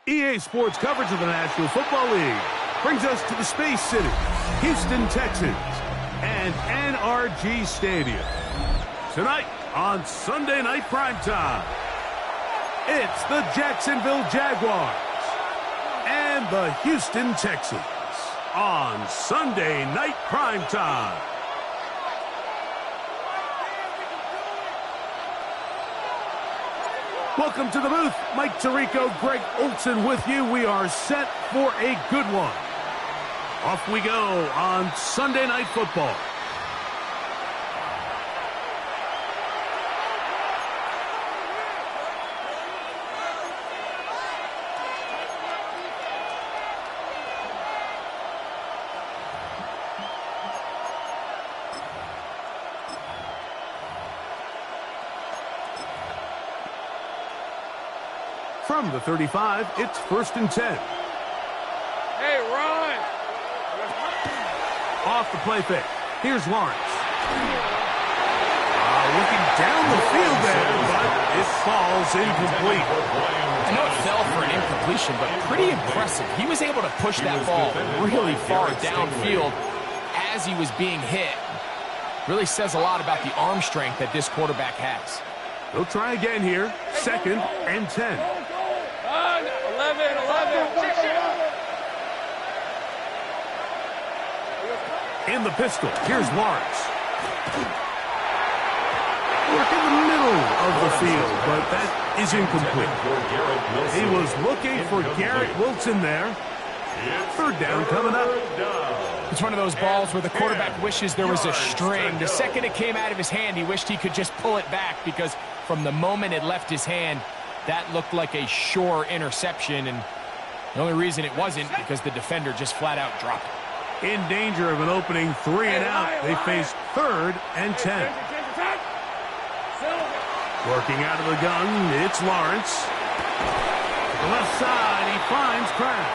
EA Sports coverage of the National Football League brings us to the Space City, Houston, Texas, and NRG Stadium. Tonight on Sunday Night Primetime, it's the Jacksonville Jaguars and the Houston Texans on Sunday Night Primetime. Welcome to the booth. Mike Tirico, Greg Olson with you. We are set for a good one. Off we go on Sunday Night Football. From the 35, it's 1st and 10. Hey, Ron! Off the play fake. Here's Lawrence. Looking down the field there, but it falls incomplete. I know it fell for an incompletion, but pretty impressive. He was able to push that ball really far downfield as he was being hit. Really says a lot about the arm strength that this quarterback has. They'll try again here. 2nd and 10. 11. In the pistol, here's Lawrence. Work in the middle of the field, but that is incomplete. He was looking for Garrett Wilson there. 3rd down coming up. It's one of those balls where the quarterback wishes there was a string. The second it came out of his hand, he wished he could just pull it back, because from the moment it left his hand, that looked like a sure interception, and the only reason it wasn't because the defender just flat out dropped it. In danger of an opening 3 and out, they face 3rd and 10. Working out of the gun, it's Lawrence. The left side, he finds Kraft.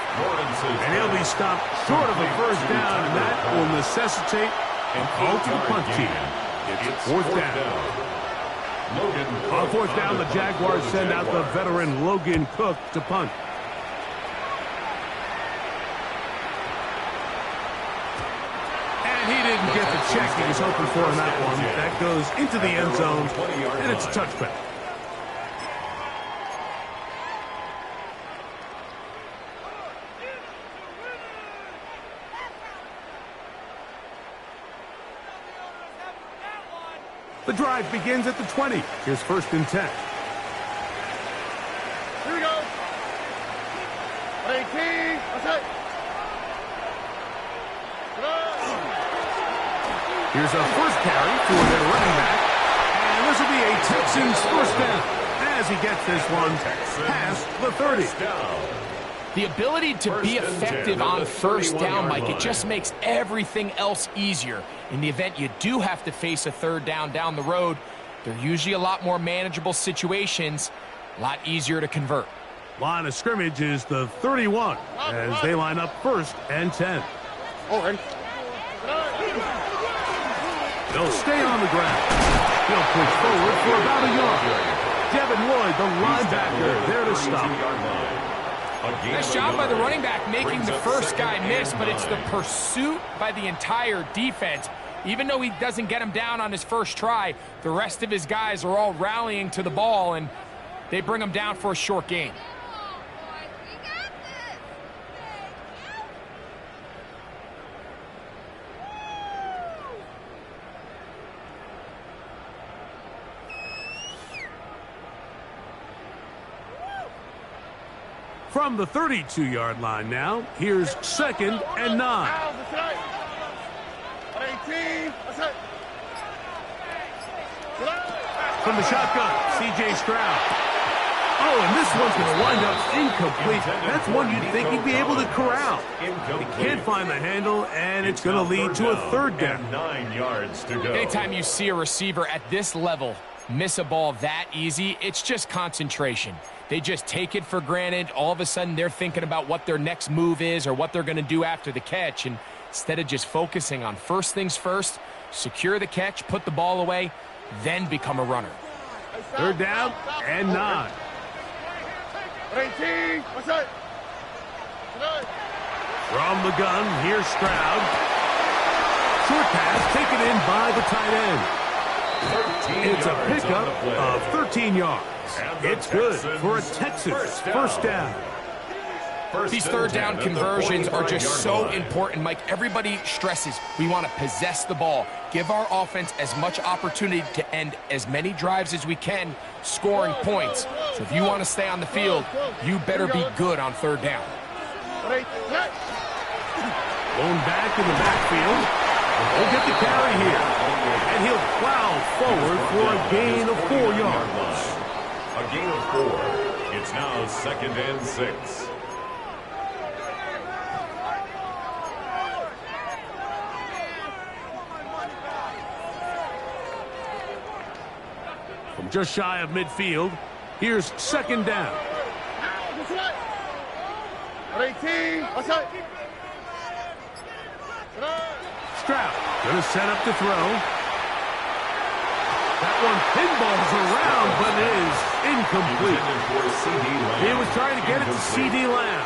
And he'll be stopped short of a 1st down, and that will necessitate a call to the punt team. It's 4th down. On 4th down, the Jaguars send out the veteran Logan Cook to punt. And he didn't get the check he was hoping for in that one. That goes into the end zone, and it's a touchback. The drive begins at the 20. Here's 1st and 10. Here we go. 18. Here's a first carry for their running back. And this will be a Texans 1st down as he gets this one past the 30. The ability to be effective on 1st down, Mike, it just makes everything else easier. In the event you do have to face a 3rd down the road, they're usually a lot more manageable situations, a lot easier to convert. Line of scrimmage is the 31 as they line up 1st and 10. They'll stay on the ground. He'll push forward for about a yard. Devin Lloyd, the linebacker, there to stop. Nice job by the running back making the first guy miss, but it's the pursuit by the entire defense. Even though he doesn't get him down on his first try, the rest of his guys are all rallying to the ball, and they bring him down for a short gain. From the 32-yard line now, here's 2nd and 9. From the shotgun, C.J. Stroud. Oh, and this one's going to wind up incomplete. That's one you'd think he'd be able to corral. He can't find the handle, and it's going to lead to a 3rd down. 9 yards to go. Anytime you see a receiver at this level miss a ball that easy, it's just concentration. They just take it for granted. All of a sudden, they're thinking about what their next move is or what they're going to do after the catch. And instead of just focusing on first things first, secure the catch, put the ball away, then become a runner. 3rd down and 9. 18. What's that? From the gun, here's Stroud. Short pass taken in by the tight end. It's a pickup of 13 yards. It's good for a Texas first down. These third down conversions are just so important, Mike. Everybody stresses we want to possess the ball, give our offense as much opportunity to end as many drives as we can, scoring points. So if you want to stay on the field, you better be good on third down. Blown back in the backfield. He'll get the carry here. And he'll plow forward for a gain of 4 yards. A gain of 4. It's now 2nd and 6. From just shy of midfield, here's 2nd down. Stroud going to set up to throw. That one pinballs around, but it is incomplete. He was trying to get it to C.D. Lamb.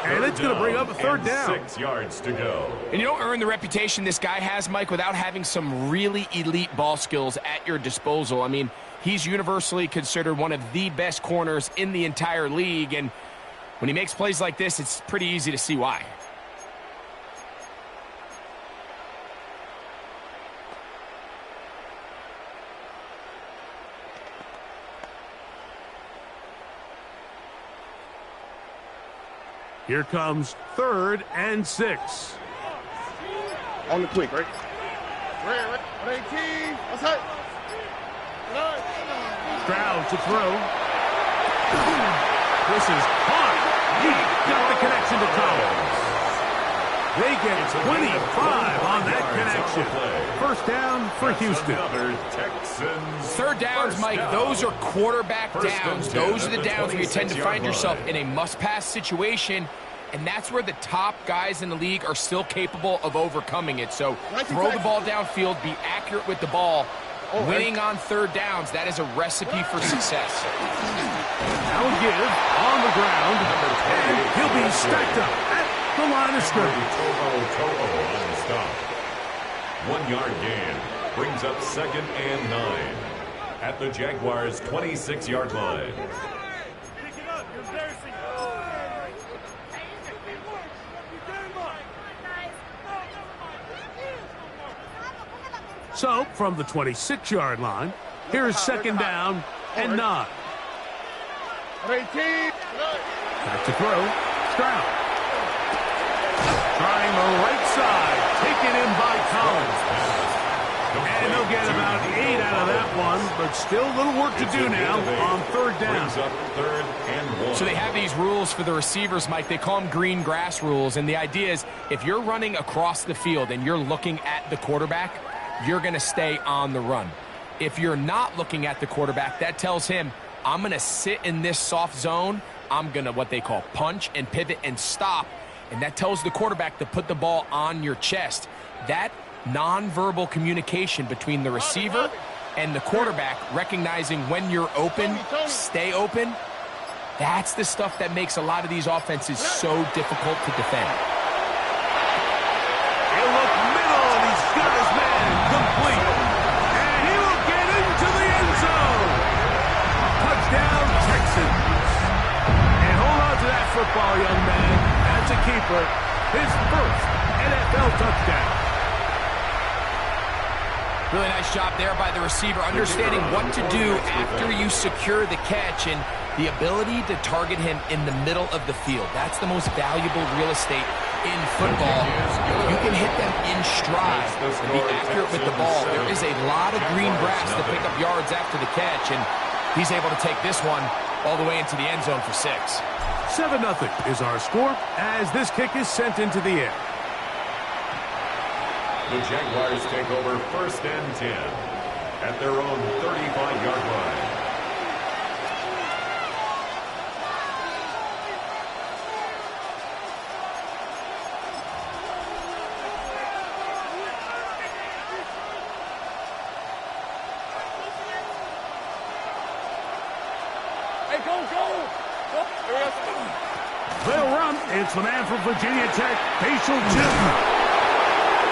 And it's going to bring up a third down. 6 yards to go. And you don't earn the reputation this guy has, Mike, without having some really elite ball skills at your disposal. I mean, he's universally considered one of the best corners in the entire league. And when he makes plays like this, it's pretty easy to see why. Here comes 3rd and 6. On the quick, right? Stroud to throw. This is caught. He got the connection to Collins. They get 25 on that connection. First down for Houston. Third downs, Mike, those are quarterback downs. Those are the downs where you tend to find yourself in a must-pass situation, and that's where the top guys in the league are still capable of overcoming it. So throw the ball downfield, be accurate with the ball. Winning on third downs, that is a recipe for success. Now a give on the ground, and he'll be stacked up at the line of scrimmage. On the stop. 1 yard gain brings up 2nd and 9 at the Jaguars' 26-yard line. So, from the 26-yard line, here's 2nd down and 9. Back to throw. Stroud. Trying the right side. Taken in by Collins. And they'll get about 8 out of that one, but still a little work to do now on third down. So they have these rules for the receivers, Mike. They call them green grass rules, and the idea is if you're running across the field and you're looking at the quarterback, you're going to stay on the run. If you're not looking at the quarterback, that tells him, I'm going to sit in this soft zone. I'm going to what they call punch and pivot and stop. And that tells the quarterback to put the ball on your chest. That nonverbal communication between the receiver and the quarterback, recognizing when you're open, stay open, that's the stuff that makes a lot of these offenses so difficult to defend. He'll look middle, and he's got his man complete. And he will get into the end zone. Touchdown, Texans. And hold on to that football, young man. That's a keeper. His first NFL touchdown. Really nice job there by the receiver, understanding what to do after you secure the catch and the ability to target him in the middle of the field. That's the most valuable real estate in football. You can hit them in stride and be accurate with the ball. There is a lot of green grass to pick up yards after the catch, and he's able to take this one all the way into the end zone for 6. 7-0 is our score as this kick is sent into the air. The Jaguars take over 1st and 10 at their own 35-yard line. Hey, go! They'll run. It's the man from Virginia Tech, facial tip.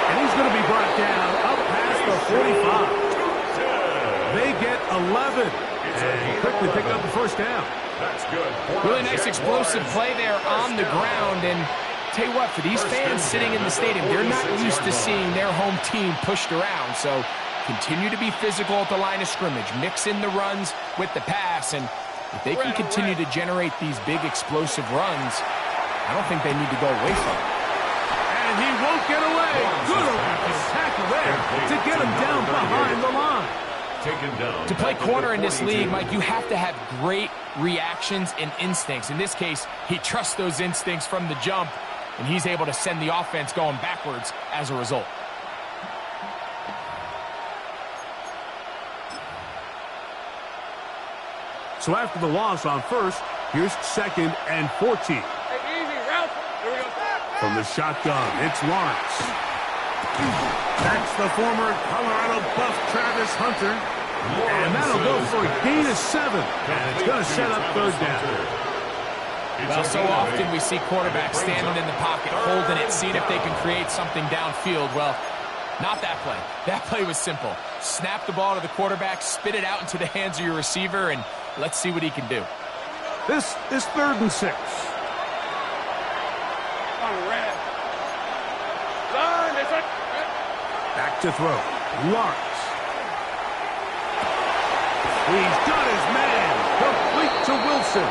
And he's going to be brought down up past the 45. They get 11. And quickly pick up the first down. That's good. Really nice explosive play there on the ground. And tell you what, for these fans sitting in the stadium, they're not used to seeing their home team pushed around. So continue to be physical at the line of scrimmage. Mix in the runs with the pass. And if they can continue to generate these big explosive runs, I don't think they need to go away from it. And he won't get away. Good tackle there to get him down behind the line. Taken down. To play corner in this league, Mike, you have to have great reactions and instincts. In this case, he trusts those instincts from the jump, and he's able to send the offense going backwards as a result. So after the loss on first, here's 2nd and 14. From the shotgun, it's Lawrence. That's the former Colorado Buff Travis Hunter. And that'll go for a gain of 7. And it's going to set up 3rd down. Well, so often we see quarterbacks standing in the pocket, holding it, seeing if they can create something downfield. Well, not that play. That play was simple. Snap the ball to the quarterback, spit it out into the hands of your receiver, and let's see what he can do. This is 3rd and 6. Back to throw. Lawrence. He's got his man. Complete to Wilson.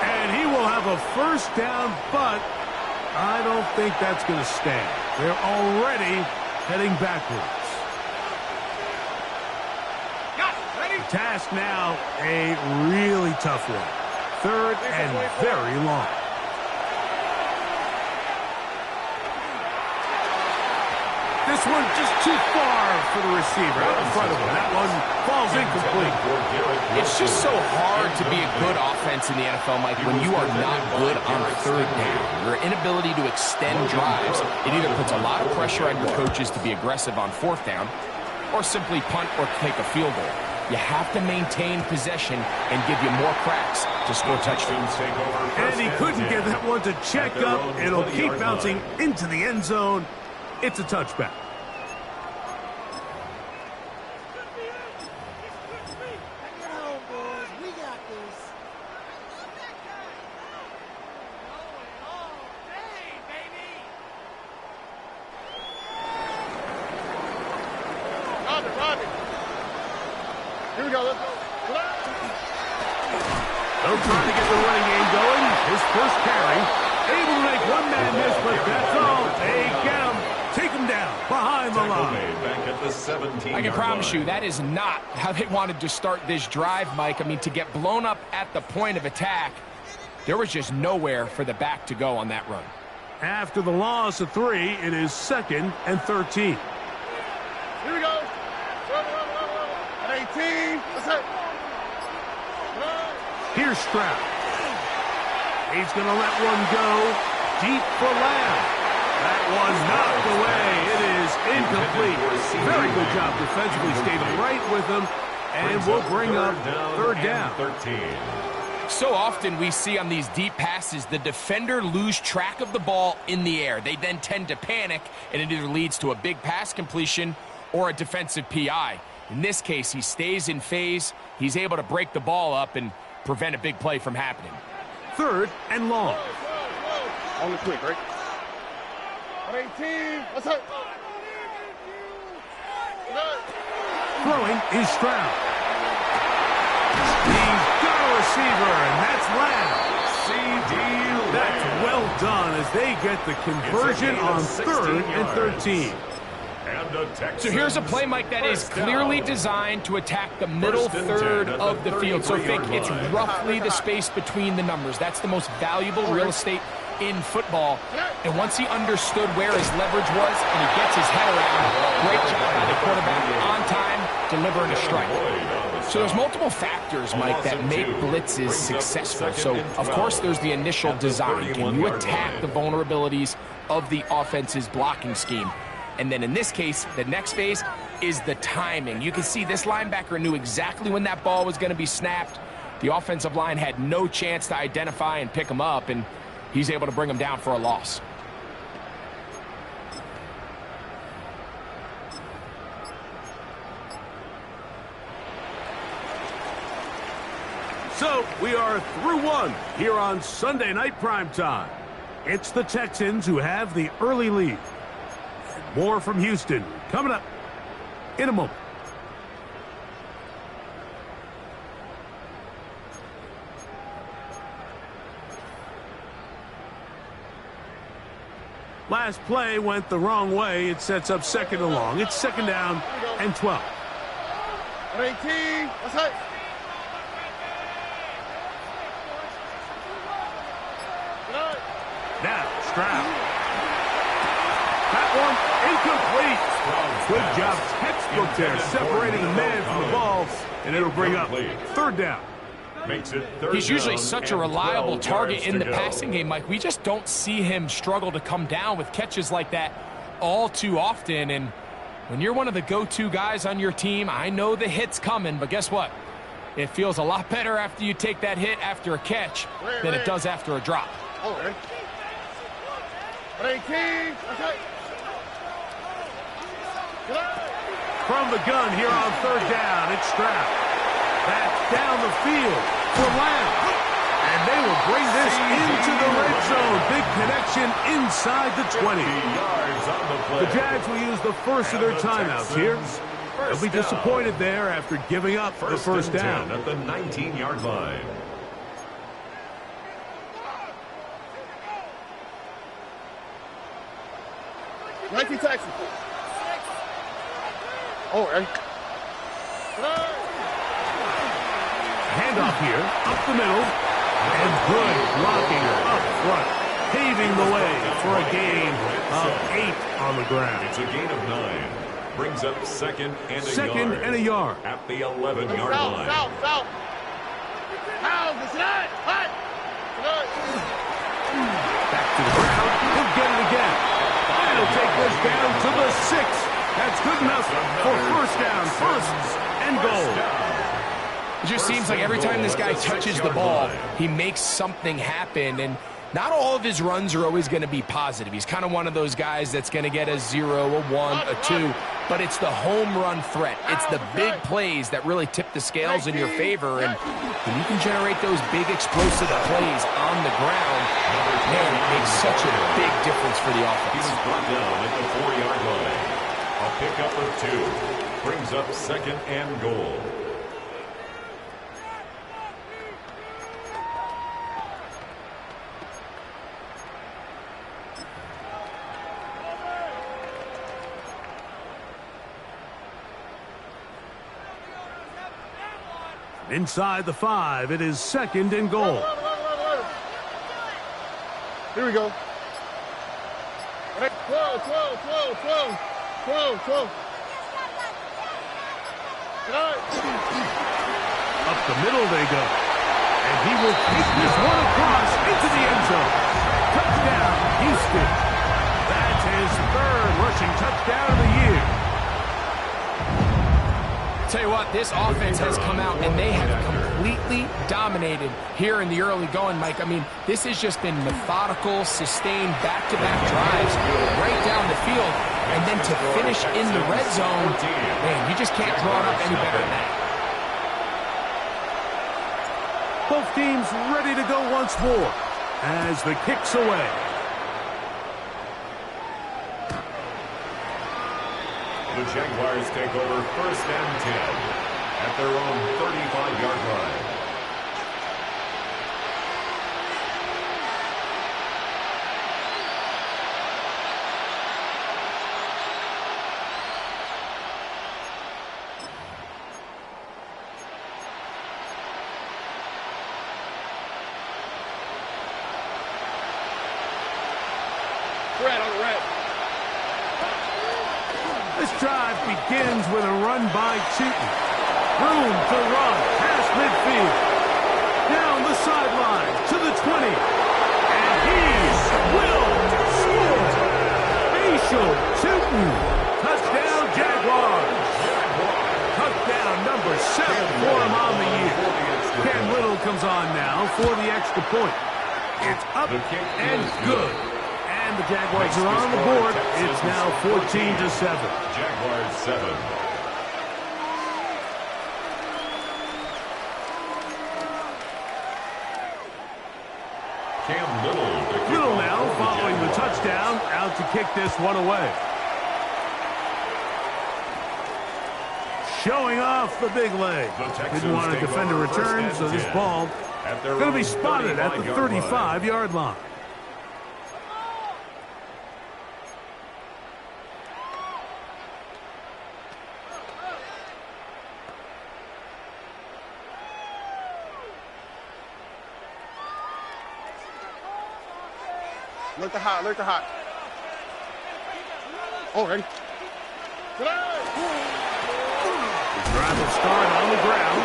And he will have a 1st down, but I don't think that's going to stand. They're already heading backwards. The task now, a really tough one. 3rd and very long. This one just too far for the receiver out in front of him. That one falls incomplete. It's just so hard to be a good offense in the NFL, Mike, when you are not good on 3rd down. Your inability to extend drives, it either puts a lot of pressure on your coaches to be aggressive on 4th down or simply punt or take a field goal. You have to maintain possession and give you more cracks to score touchdowns. And he couldn't get that one to check up. It'll keep bouncing into the end zone. It's a touchback. Here we go. Let's go. They'll try to get the running game going. His first carry. Able to make one man miss, but that's all. They get him. Take him down behind the line. Back at the 17-yard I can promise line. you that is not how they wanted to start this drive, Mike. I mean, to get blown up at the point of attack, there was just nowhere for the back to go on that run. After the loss of 3, it is 2nd and 13. Here we go. At 18. Let's hit. Here's Stroud. He's going to let one go deep for Lamb. That was knocked away. It is incomplete. Very good job defensively, stayed right with him, and we'll bring up 3rd down. 13. So often we see on these deep passes, the defender lose track of the ball in the air. They then tend to panic, and it either leads to a big pass completion or a defensive PI. In this case, he stays in phase. He's able to break the ball up and prevent a big play from happening. 3rd and long. On the quick, right? At 18. Let's hit. Throwing is Stroud. He's got a receiver, and that's Lamb. CD. That's well done as they get the conversion on 3rd and 13. So here's a play, Mike, that is clearly designed to attack the middle 3rd of the field. So think it's roughly the space between the numbers. That's the most valuable real estate in football. And once he understood where his leverage was and he gets his head around, great job by the quarterback on time, delivering a strike. So there's multiple factors, Mike, that make blitzes successful. So, of course, there's the initial design. Can you attack the vulnerabilities of the offense's blocking scheme? And then in this case, the next phase is the timing. You can see this linebacker knew exactly when that ball was going to be snapped. The offensive line had no chance to identify and pick him up. And he's able to bring him down for a loss. So we are through one here on Sunday Night Primetime. It's the Texans who have the early lead. More from Houston coming up in a moment. Last play went the wrong way. It sets up second and long. It's second down and 12. 18. That's it. Now, Stroud. That one incomplete. Good job, textbook there, separating the man from the ball, and it'll bring up third down. Makes it third. He's usually down such a and reliable 12 target yards in the to go. passing game, Mike. We just don't see him struggle to come down with catches like that all too often. And when you're one of the go-to guys on your team, I know the hit's coming, but guess what? It feels a lot better after you take that hit after a catch than it does after a drop. Okay. 18. That's it. From the gun here on third down, it's Stroud. Back down the field for Lamb. And they will bring this into the red zone. Big connection inside the 20. Yards on the play. The Jags will use the first of their timeouts here. They'll be disappointed there after giving up the first down. At the 19-yard line. Texas. Oh, right. Handoff here, up the middle, and good blocking up front, paving the way for a gain of 8 on the ground. It's a gain of 9. Brings up second and a yard. Second and a yard. At the 11-yard line. South. Back to the ground. He'll get it again. He'll take this down to the 6. That's good enough for first down. First and goal. It just seems like every time this guy touches the ball, he makes something happen. And not all of his runs are always going to be positive. He's kind of one of those guys that's going to get a 0, a 1, a 2. But it's the home run threat. It's the big plays that really tip the scales in your favor. And when you can generate those big explosive plays on the ground, man, it makes such a big difference for the offense. He's brought down at the 4-yard line. A pickup of 2. Brings up second and goal. Inside the 5, it is second and goal. Here we go. 12. Up the middle they go. And he will take this one across into the end zone. Touchdown, Houston. That's his 3rd rushing touchdown of the year. Tell you what, this offense has come out and they have completely dominated here in the early going, Mike. I mean, this has just been methodical, sustained, back-to-back drives right down the field. And then to finish in the red zone, man, you just can't draw it up any better than that. Both teams ready to go once more as the kick's away. The Jaguars take over first and 10 at their own 35-yard line. Red on the red. This drive begins with a run by Cheaton. Room to run past midfield. Down the sideline to the 20. And he will score. Facial Cheaton. Touchdown Jaguars. Touchdown number 7 for him on the year. Cam Little comes on now for the extra point. It's up The kick and is good. And the Jaguars are on the board. It's now 14-7. Jaguars 7. Cam Little now following the touchdown, out to kick this one away. Showing off the big leg. Didn't want to defend a return, so this ball going to be spotted at the 35-yard line. Alert the hot, alert the hot. Oh, ready. Drive will start on the ground.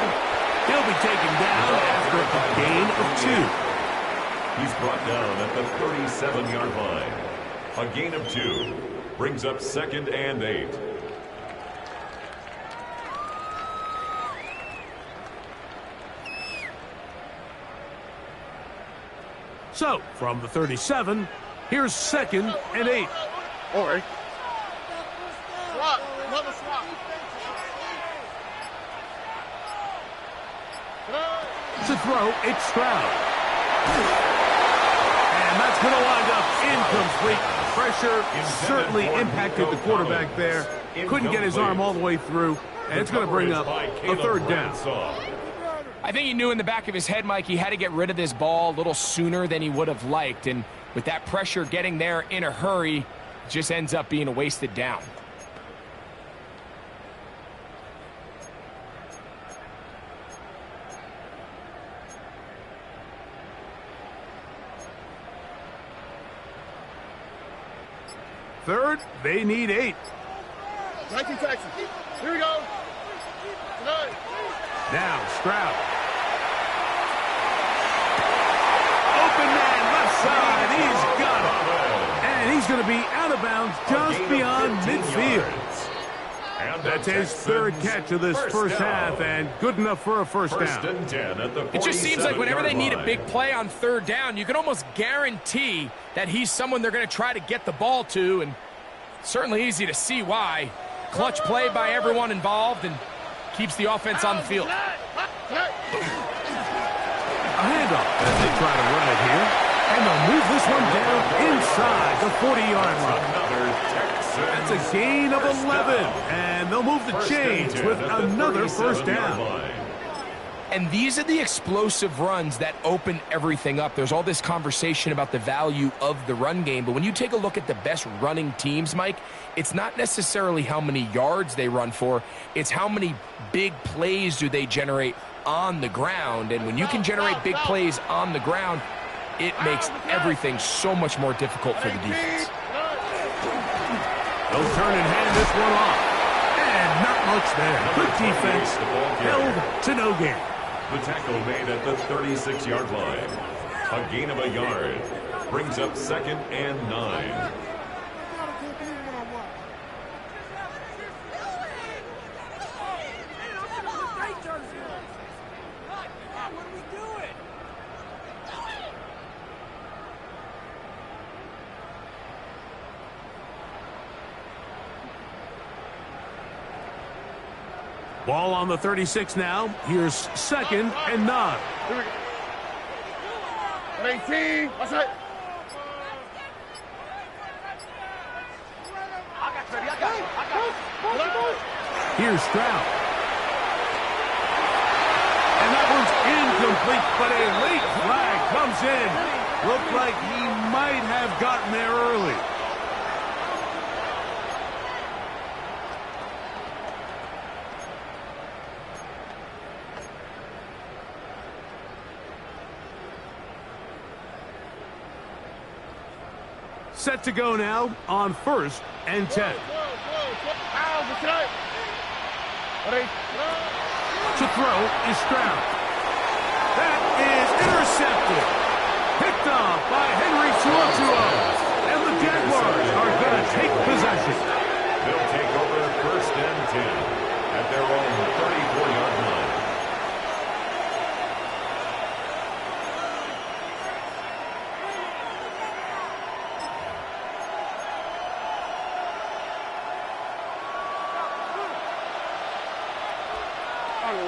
He'll be taken down after a gain of 2. He's brought down at the 37-yard line. A gain of 2 brings up 2nd and 8. So, from the 37, here's 2nd and 8. Oh, ready. Swap, another swap. To throw, it's Stroud. And that's going to wind up incomplete. Pressure certainly impacted the quarterback there. Couldn't get his arm all the way through, and it's going to bring up a 3rd down. I think he knew in the back of his head, Mike, he had to get rid of this ball a little sooner than he would have liked. And with that pressure getting there in a hurry, it just ends up being a wasted down. Third, they need 8. 19 Texans. Here we go. Now, Stroud. Open man, left side. He's got it. And he's going to be out of bounds just beyond midfield. That's his 3rd catch of this first half, and good enough for a first down. It just seems like whenever they need a big play on 3rd down, you can almost guarantee that he's someone they're going to try to get the ball to, and certainly easy to see why. Clutch play by everyone involved and keeps the offense on the field. A handoff as they try to run it here. And they'll move this one down inside the 40-yard line. That's a gain of 11. And they'll move the chains with another first down. And these are the explosive runs that open everything up. There's all this conversation about the value of the run game, but when you take a look at the best running teams, Mike, it's not necessarily how many yards they run for, it's how many big plays do they generate on the ground. And when you can generate big plays on the ground, it makes everything so much more difficult for the defense. They'll turn and hand this one off. And not much there. Good defense, held to no gain. The tackle made at the 36-yard line. A gain of a yard brings up 2nd and 9. Ball on the 36 now. Here's 2nd and 9. Here we go. 18. What's that? Here's Stroud. And that one's incomplete, but a late flag comes in. Looked like he might have gotten there early. Set to go now on 1st and 10. To throw is Stroud. That is intercepted. Picked off by Henry Tuotuo. And the Jaguars are going to take possession. They'll take over 1st and 10 at their own 34-yard line.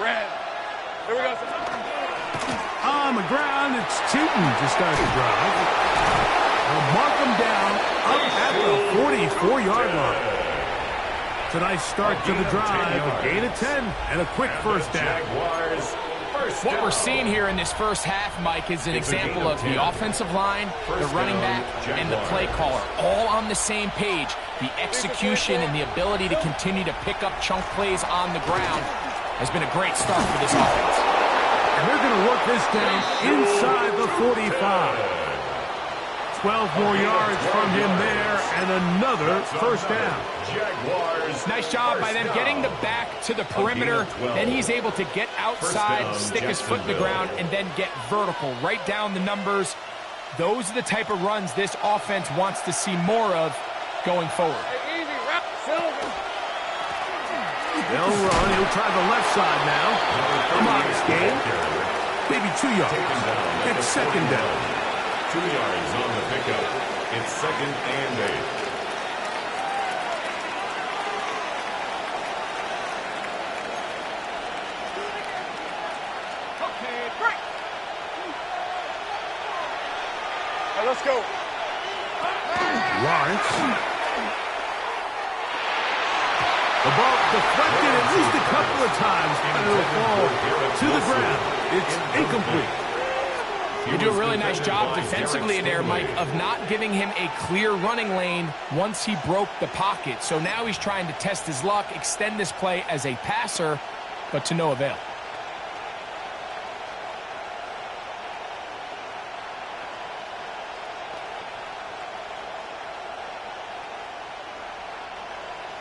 red. Here we go. On the ground, it's Tootin to start the drive. They'll mark them down up at the 44-yard line. It's a nice start to the drive, a gain of 10, and a quick first down. What we're seeing here in this first half, Mike, is an example of the offensive line, the running back, and the play caller all on the same page. The execution and the ability to continue to pick up chunk plays on the ground has been a great start for this offense. And they're going to work this down inside the 45. 12 more yards from him there, and another first down. Nice job by them getting the back to the perimeter. Then he's able to get outside, stick his foot in the ground, and then get vertical. Right down the numbers. Those are the type of runs this offense wants to see more of going forward. They'll run. He'll try the left side now. Come on, this game. Maybe 2 yards. It's second down. 2 yards on the pickup. It's second and 8. Okay, break. All right, let's go. Lawrence. The ball deflected at least a couple of times, but it'll fall to the ground. It's incomplete. You do a really nice job defensively in there, Mike, of not giving him a clear running lane once he broke the pocket. So now he's trying to test his luck, extend this play as a passer, but to no avail.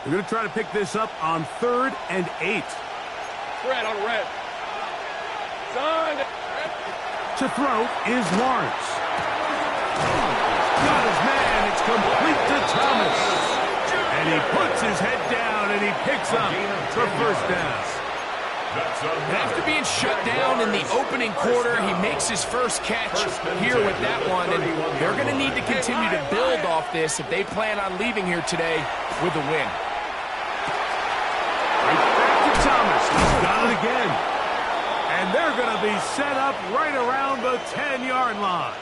They're going to try to pick this up on 3rd and 8. Red on red. Son. To throw is Lawrence. Got his man. It's complete to Thomas. And he puts his head down and he picks up the first down. After being shut down in the opening quarter, he makes his first catch here with that one. And they're going to need to continue to build off this if they plan on leaving here today with a win. Right back to Thomas. He's got it again. And they're going to be set up right around the 10-yard line.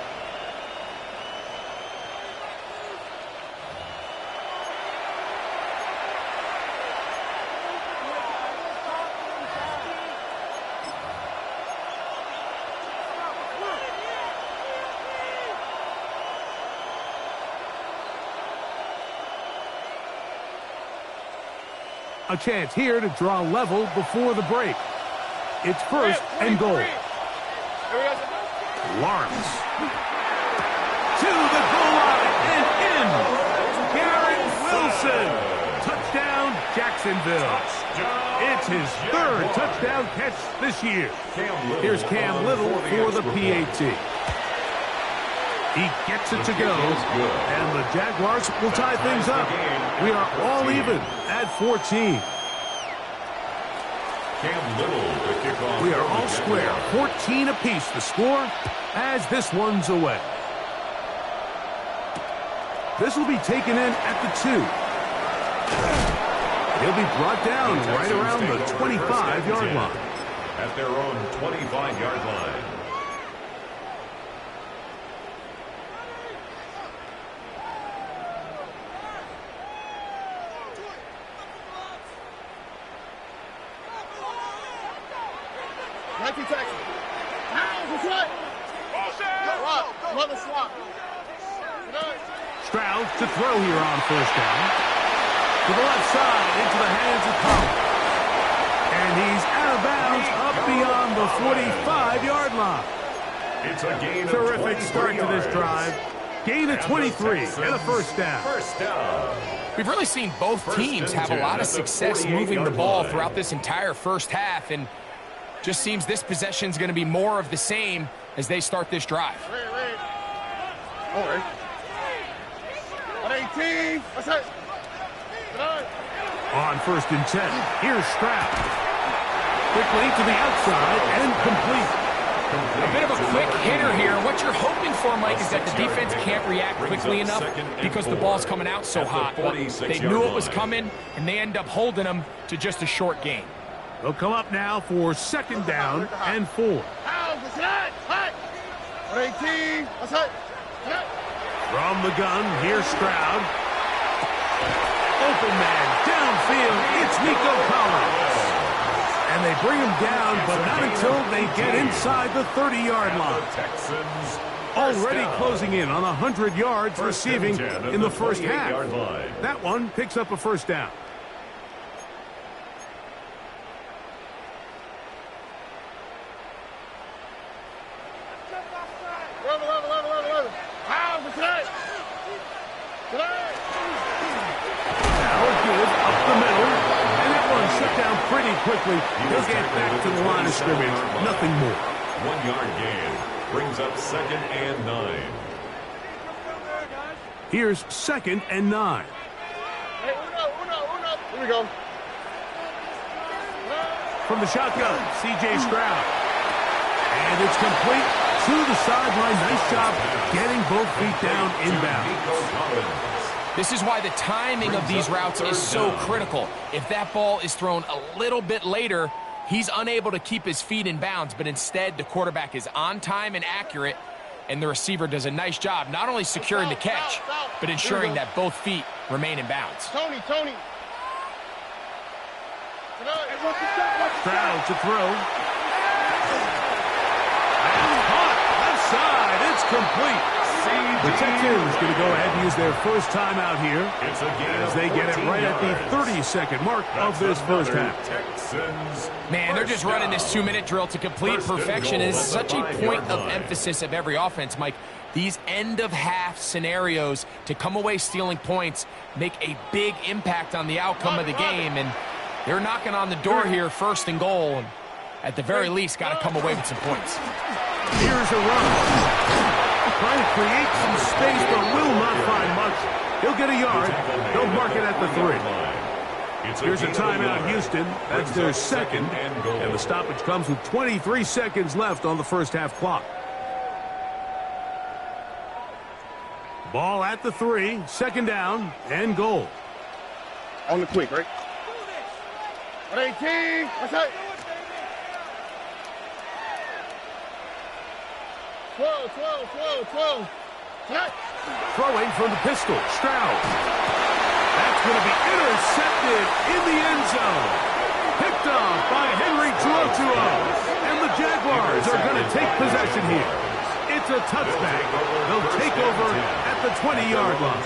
A chance here to draw level before the break. It's first and goal. Lawrence. To the goal line and in. Garrett Wilson. Touchdown, Jacksonville. It's his 3rd touchdown catch this year. Here's Cam Little for the PAT. He gets it to go, and the Jaguars will tie things up. We are all even at 14. We are all square, 14 apiece the score as this one's away. This will be taken in at the 2. He'll be brought down right around the 25-yard line. At their own 25-yard line. Stroud to throw here on first down. To the left side, into the hands of Collins. And he's out of bounds up beyond the 45-yard line. It's a gain of Terrific start to this drive. Gain of 23 and a first down. We've really seen both teams have a lot of success moving the ball throughout this entire first half, and just seems this possession is going to be more of the same as they start this drive. All right. 18. What's that? On first and 10, here's Stroud. Quickly to the outside and complete. A bit of a quick hitter here. What you're hoping for, Mike, is that the defense can't react quickly enough because the ball's coming out so hot. But they knew it was coming, and they end up holding them to just a short gain. They'll come up now for second down and 4. From the gun, here's Stroud. Open man, downfield, it's Nico Collins. And they bring him down, but not until they get inside the 30-yard line. Already closing in on 100 yards receiving in the first half. That one picks up a first down. Pretty quickly, he'll get back to the line of scrimmage. Nothing more. 1 yard gain brings up second and 9. Here's second and 9. Here we go. From the shotgun, C.J. Stroud. And it's complete to the sideline. Nice job getting both feet down inbound. This is why the timing of these routes is so critical. If that ball is thrown a little bit later, he's unable to keep his feet in bounds, but instead the quarterback is on time and accurate, and the receiver does a nice job not only securing the catch, but ensuring that both feet remain in bounds. Tony. Stroud to throw. That's caught. Left side. It's complete. The Texans going to go ahead and use their first timeout here as they get it right at the 30-second mark of this first half. Man, they're just running this 2-minute drill to complete perfection. It is such a point of emphasis of every offense, Mike. These end-of-half scenarios to come away stealing points make a big impact on the outcome of the game, and they're knocking on the door here, first and goal, and at the very least got to come away with some points. Here's a run. Trying to create some space, but will not find much. He'll get a yard. They'll mark it at the 3. Here's a timeout, Houston. That's their second. And the stoppage comes with 23 seconds left on the first half clock. Ball at the 3. Second down and goal. On the quick, right? 18. What's that? 12. Throwing from the pistol, Stroud. That's going to be intercepted in the end zone. Picked off by Henry Tuotuo. And the Jaguars are going to take possession here. It's a touchback. They'll take over at the 20-yard line.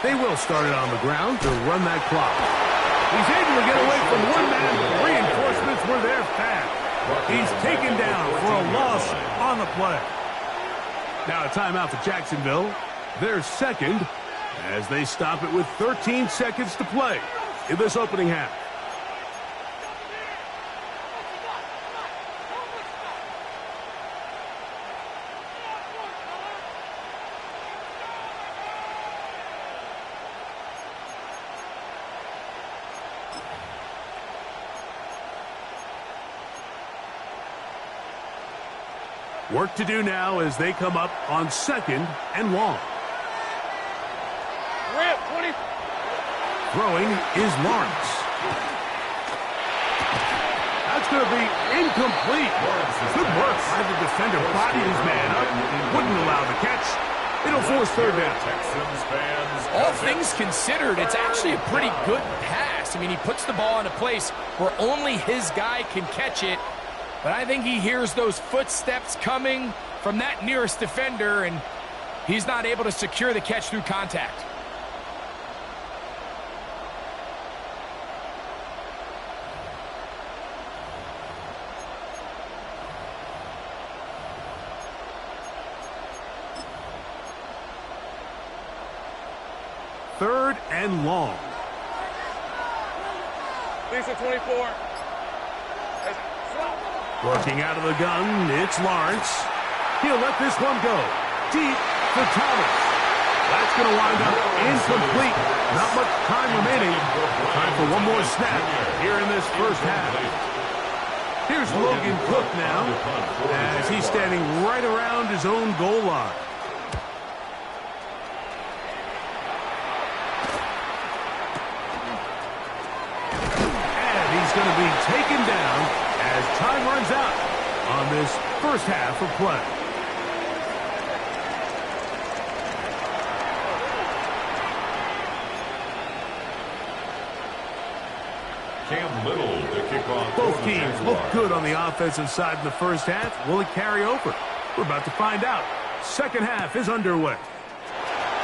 They will start it on the ground to run that clock. He's able to get away from one man. Reinforcements were there fast. He's taken down for a loss on the play. Now a timeout for Jacksonville. Their second as they stop it with 13 seconds to play in this opening half. Work to do now as they come up on second and long. Throwing is Lawrence. That's going to be incomplete. Good work by the defender. Bodied his man up. Wouldn't allow the catch. It'll force third down. All things considered, it's actually a pretty good pass. I mean, he puts the ball in a place where only his guy can catch it. But I think he hears those footsteps coming from that nearest defender, and he's not able to secure the catch through contact. Third and long. Lisa 24. Working out of the gun, it's Lawrence. He'll let this one go. Deep for Thomas. That's going to wind up incomplete. Not much time remaining. Time for one more snap here in this first half. Here's Logan Cook now as he's standing right around his own goal line. And he's going to be taken down as time runs out on this first half of play. Cam Little to kick off. Both teams look good on the offensive side in the first half. Will it carry over? We're about to find out. Second half is underway.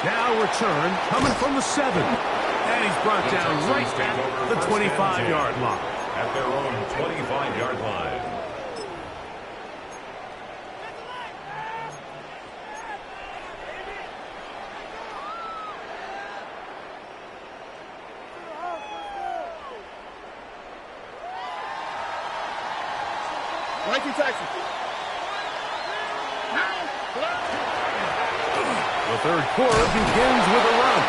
Now return coming from the 7. And he's brought down right at the 25-yard line. At their own 25-yard line. Nike Texas. The third quarter begins with a run.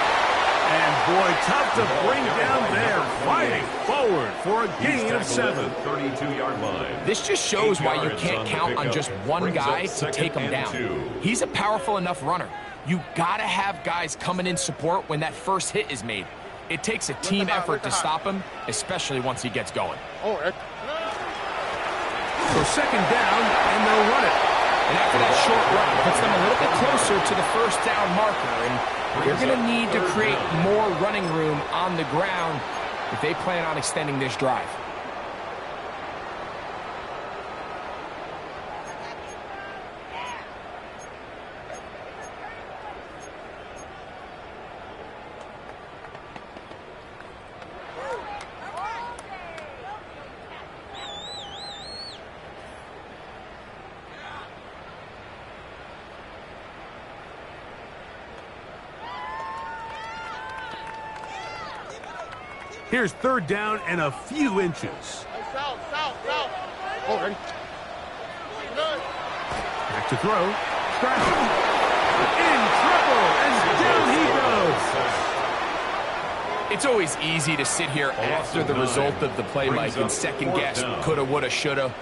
And boy, tough to bring down there. Fighting forward for a gain of 7. 32-yard line. This just shows why you can't count on just one guy to take him down. He's a powerful enough runner. You gotta have guys coming in support when that first hit is made. It takes a team effort to stop him, especially once he gets going. So second down, and they'll run it. And after that short run, it puts them a little bit closer to the first down marker. And they're going to need to create more running room on the ground if they plan on extending this drive. Here's third down and a few inches. South. Ready. Back to throw. Strap. In trouble, and down he goes. It's always easy to sit here after the result of the play, Mike, and second guess coulda, woulda, shoulda.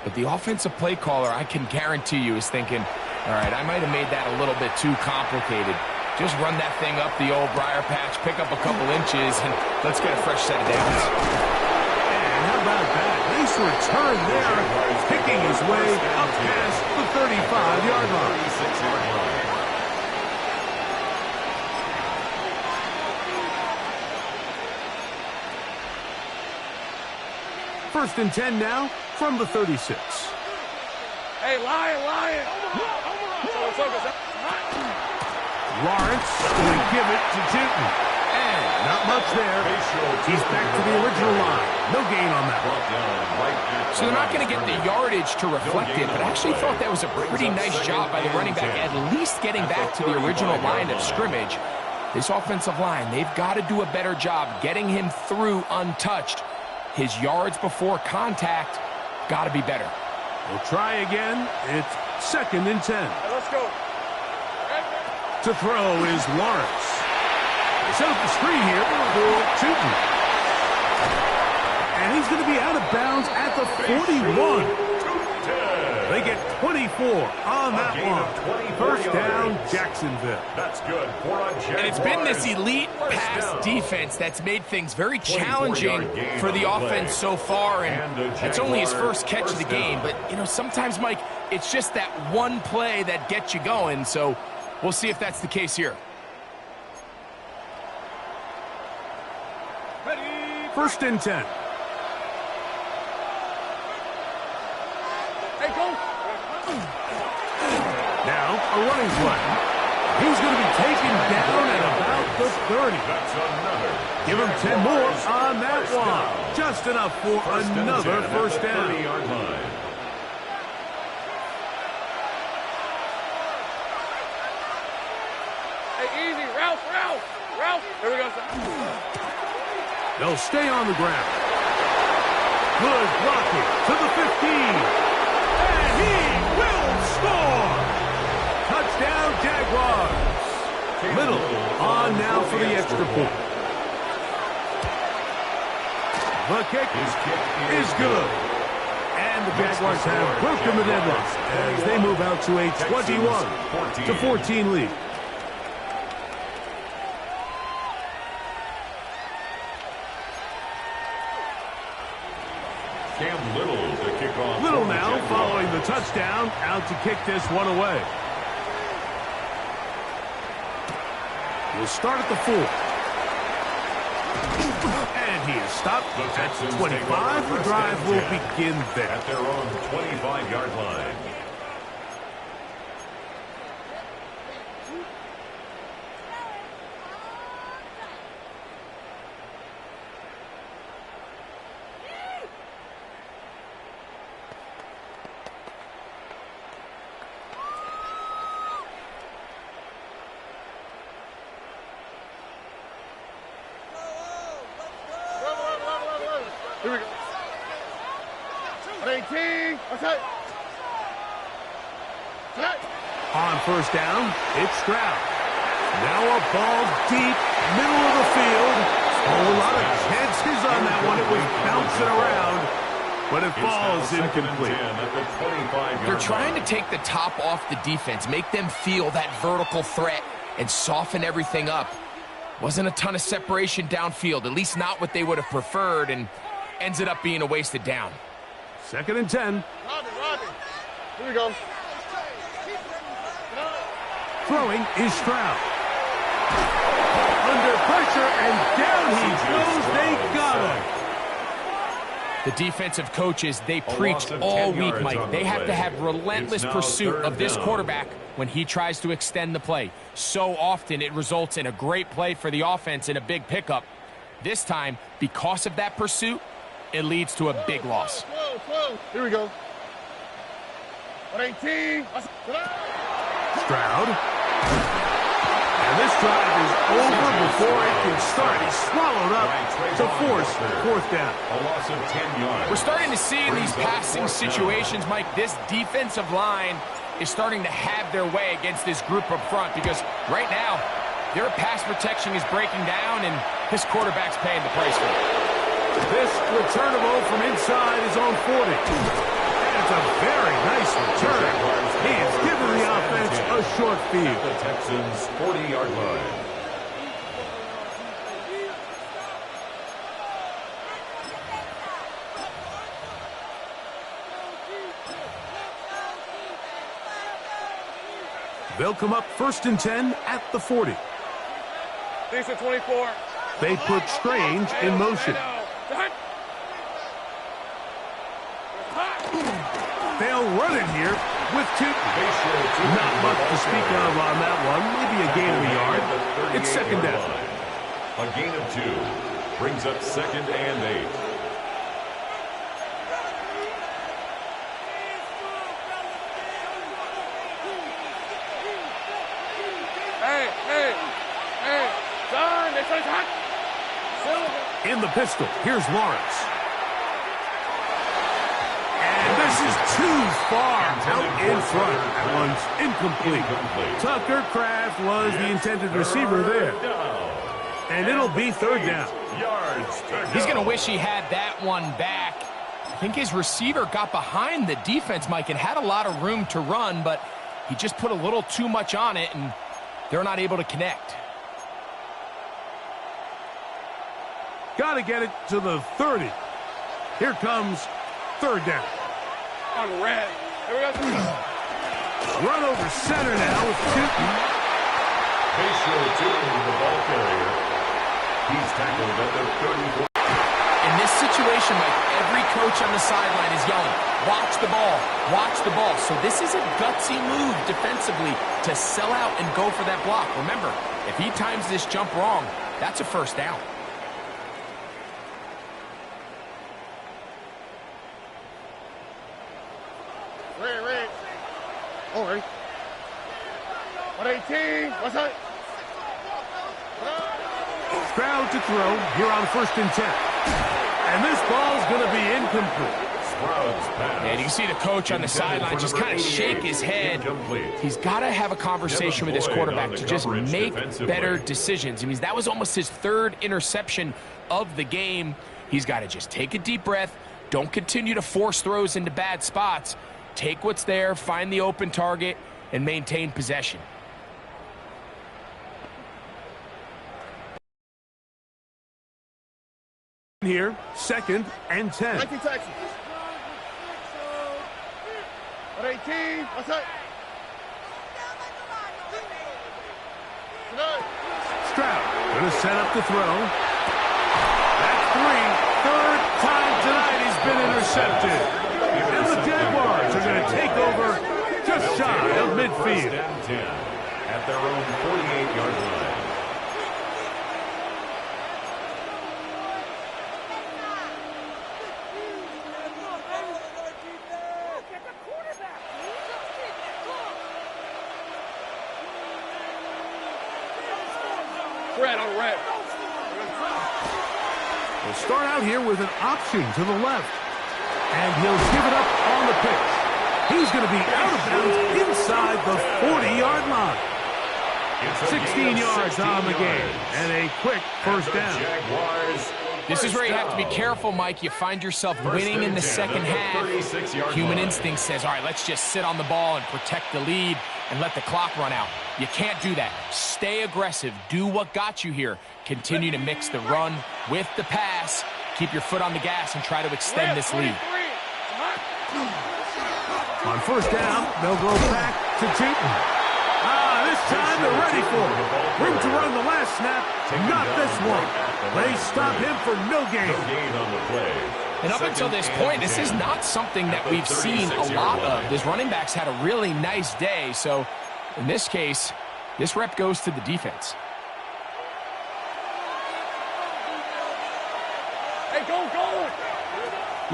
But the offensive play caller, I can guarantee you, is thinking, all right, I might have made that a little bit too complicated. Just run that thing up the old briar patch, pick up a couple inches, and let's get a fresh set of downs. And how about that? Nice return there, picking his way up past the 35-yard line. 36-yard line. First and 10 now from the 36. Hey, Lion. Lawrence going to give it to Newton. And not much there. He's back to the original line. No gain on that. So they're not going to get the yardage to reflect it, but I actually thought that was a pretty nice job by the running back, at least getting back to the original line of scrimmage. This offensive line, they've got to do a better job getting him through untouched. His yards before contact got to be better. We'll try again. It's second and 10. Hey, let's go. To throw is Lawrence. They set up the screen here for Newton. And he's going to be out of bounds at the 41. They get 24 on that one. First down, Jacksonville. That's good for a Jaguars. And it's been this elite pass defense that's made things very challenging for the offense so far. And it's only his first catch of the game. But, you know, sometimes, Mike, it's just that one play that gets you going. So we'll see if that's the case here. First and 10. Hey, go. Now, a running play. He's going to be taken down at about the 30. That's another. Give him 10 more on that one. Just enough for another first down. 30-yard line. Hey, easy. Ralph. Here we go. They'll stay on the ground. Good blocking to the 15. Little on now for the extra point. The kick is good. And the Jaguars have broken the deadlock as they move out to a 21-14 lead. Little now following the touchdown, out to kick this one away. We'll start at the 4. And he is stopped at 25. The drive will begin there. At their own 25-yard line. Here we go. 18. Okay. On first down, it's Stroud. Now a ball deep, middle of the field. A lot of chances on that one. It was bouncing around, but it falls incomplete. They're trying to take the top off the defense, make them feel that vertical threat, and soften everything up. Wasn't a ton of separation downfield, at least not what they would have preferred, and ends up being a wasted down. 2nd and 10. Robbie. Here we go. Throwing is Stroud. Under pressure, and down he goes. They got him. The defensive coaches, they preach all week, Mike. They have to have relentless pursuit of this quarterback when he tries to extend the play. So often it results in a great play for the offense and a big pickup. This time, because of that pursuit, it leads to a big loss. Here we go. 18. Stroud. And this drive is over before it can start. He's swallowed up to force 4th down. A loss of 10 yards. We're starting to see in these passing situations, Mike, this defensive line is starting to have their way against this group up front, because right now their pass protection is breaking down and this quarterback's paying the price for it. This returnable from inside his own 40. And it's a very nice return. He has given the offense a short field. The Texans' 40-yard line. They'll come up 1st and 10 at the 40. Decent 24. They put Strange in motion. They'll run it here with Tootin. Not much to speak of on that one. Maybe a gain of a yard. It's 2nd down. A gain of 2 brings up 2nd and 8. Hey, John, they're trying to hot. In the pistol, here's Lawrence. And this is too far out in front. That one's incomplete. Tucker Kraft was the intended receiver there. And it'll be 3rd down. He's going to wish he had that one back. I think his receiver got behind the defense, Mike, and had a lot of room to run, but he just put a little too much on it, and they're not able to connect. Got to get it to the 30. Here comes 3rd down. On red. Here we go. Run over center now with Tootin. The ball carrier. He's tackled at the 34. In this situation, Mike, every coach on the sideline is yelling, watch the ball, watch the ball. So this is a gutsy move defensively to sell out and go for that block. Remember, if he times this jump wrong, that's a 1st down. Red. All right. 118. What's that? Stroud to throw here on 1st and 10. And this ball's going to be incomplete. crowd's pass. And you can see the coach on the sideline just kind of shake his head. He's got to have a conversation with his quarterback to just make better decisions. I mean, that was almost his third interception of the game. He's got to just take a deep breath. Don't continue to force throws into bad spots. Take what's there, find the open target, and maintain possession. Here, 2nd and 10. 19 Texans. 18. What's that? Stroud going to set up the throw. That's 3. Third time tonight he's been intercepted. And the Jaguars are going to take over just shy of midfield. First and 10 at their own 48-yard line. Red on red. We'll start out here with an option to the left. And he'll give it up on the pitch. He's going to be out of bounds inside the 40-yard line. 16 yards on the game. And a quick first down. This is where you have to be careful, Mike. You find yourself winning in the second half. Human instinct says, all right, let's just sit on the ball and protect the lead and let the clock run out. You can't do that. Stay aggressive. Do what got you here. Continue to mix the run with the pass. Keep your foot on the gas and try to extend this lead. On first down, they'll go back to Cheaton. This time they're ready for it. Room to run the last snap. Not this one. They stop him for no gain. On the play. And up until this point, this is not something that we've seen a lot of. This running back's had a really nice day. So in this case, this rep goes to the defense. Hey, go.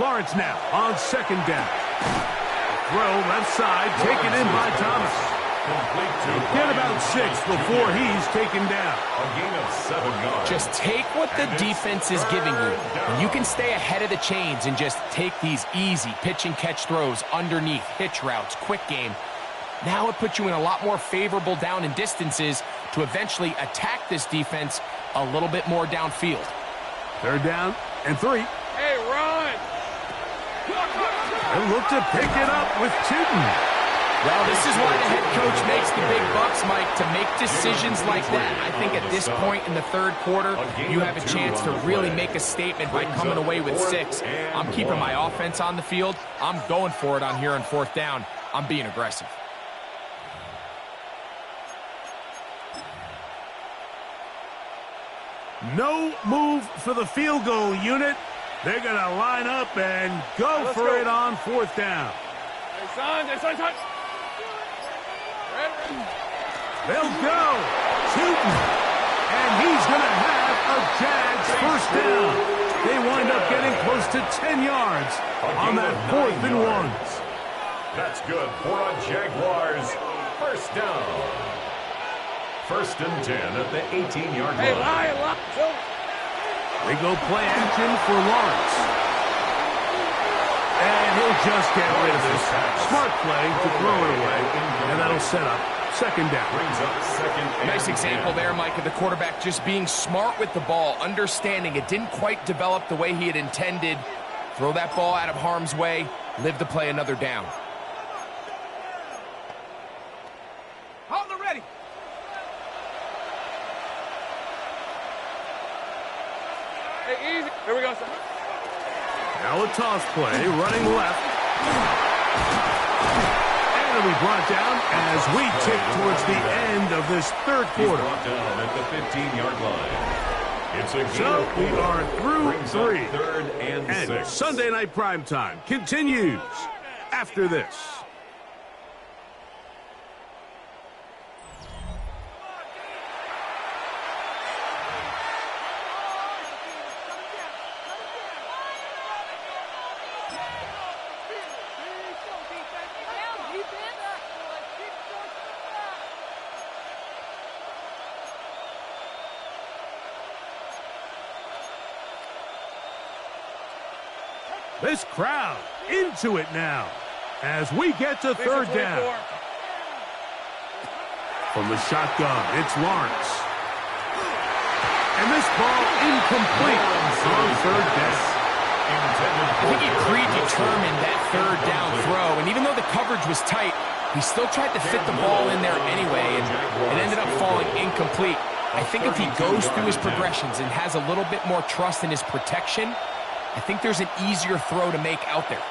Lawrence now on 2nd down. Throw left side, taken in by Thomas. Get about 6 before he's taken down. A gain of 7 yards. Just take what the defense is giving you. And you can stay ahead of the chains and just take these easy pitch and catch throws underneath, hitch routes, quick game. Now it puts you in a lot more favorable down and distances to eventually attack this defense a little bit more downfield. 3rd down and 3. Hey, run. They look to pick it up with Cheaton. Well, this is why the head coach makes the big bucks, Mike, to make decisions like that. I think at this point in the 3rd quarter, you have a chance to really make a statement by coming away with 6. I'm keeping my offense on the field. I'm going for it on here on 4th down. I'm being aggressive. No move for the field goal unit. They're going to line up and go for it on 4th down. Hey, son, touch. They'll go. Cheaton. And he's going to have a Jags first down. They wind up getting close to 10 yards on that 4th and 1s. That's good for a Jaguars first down. 1st and 10 at the 18-yard line. Hey, lie. They go play action for Lawrence. And he'll just get rid of this. Smart play to throw it away. And that'll set up 2nd down. Brings up 2nd and Nice example 10. there, Mike, of the quarterback just being smart with the ball, understanding it didn't quite develop the way he had intended. Throw that ball out of harm's way, live to play another down. Hold the ready. Hey, easy. Here we go, son. Now a toss play, running left. And it'll be brought down as we tick towards the end of this 3rd He's quarter. brought down at the 15-yard line. It's a gain So of we 4. are through Brings up 3. 3rd and And 6. Sunday Night Primetime continues after this. This crowd into it now as we get to third down. From the shotgun, it's Lawrence. And this ball incomplete on third down. I think he predetermined that third down throw, and even though the coverage was tight, he still tried to fit the ball in there anyway, and it ended up falling incomplete. I think if he goes through his progressions and has a little bit more trust in his protection, I think there's an easier throw to make out there.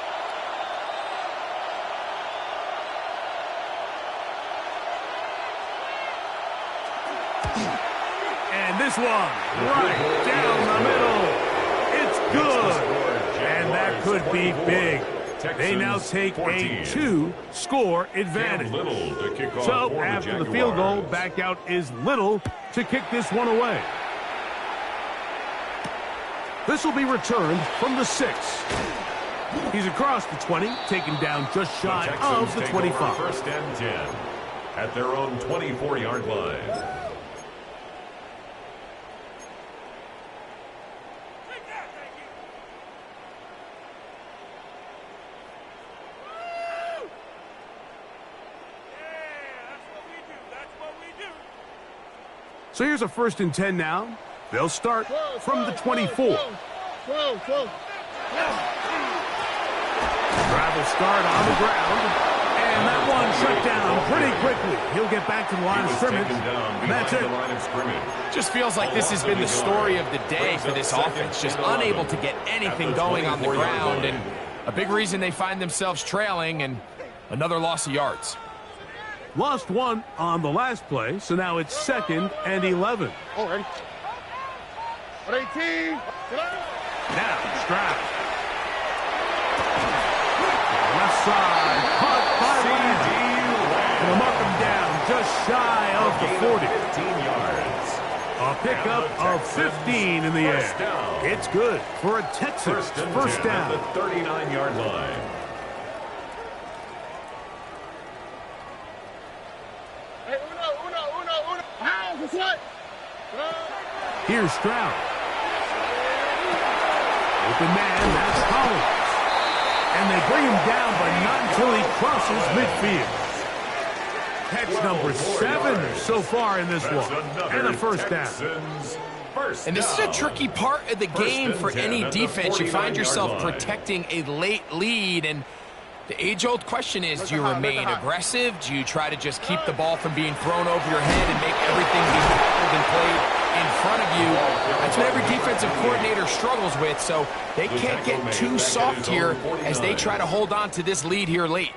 And this one, right down the middle. It's good. And that could be big. They now take a 2-score advantage. So after the field goal, back out is Little to kick this one away. This will be returned from the 6. He's across the 20, taken down just shy of the 25. First and 10 at their own 24-yard line. So here's a 1st and 10 now. They'll start from the 24. Travel start on the ground. And that one shut down pretty quickly. He'll get back to the line of scrimmage. And that's it. Just feels like this has been the story of the day for this offense. Just unable to get anything going on the ground. And a big reason they find themselves trailing and another loss of yards. Lost one on the last play, so now it's 2nd and 11. Oh, ready? 18. Now, Stroud. Left side, caught by Lamb. They'll mark him down just shy of the 40. 15 yards. A pickup of 15 in the air. It's good for a Texas first down. At the 39-yard line. Here's Stroud. Open man, that's Collins. And they bring him down, but not until he crosses midfield. Catch number 7 so far in this one. And a first down. And this is a tricky part of the game for any defense. You find yourself protecting a late lead, and the age-old question is, do you remain aggressive? Do you try to just keep the ball from being thrown over your head and make everything be tackled and played in front of you? That's what every defensive coordinator struggles with, so they can't get too soft here as they try to hold on to this lead here late.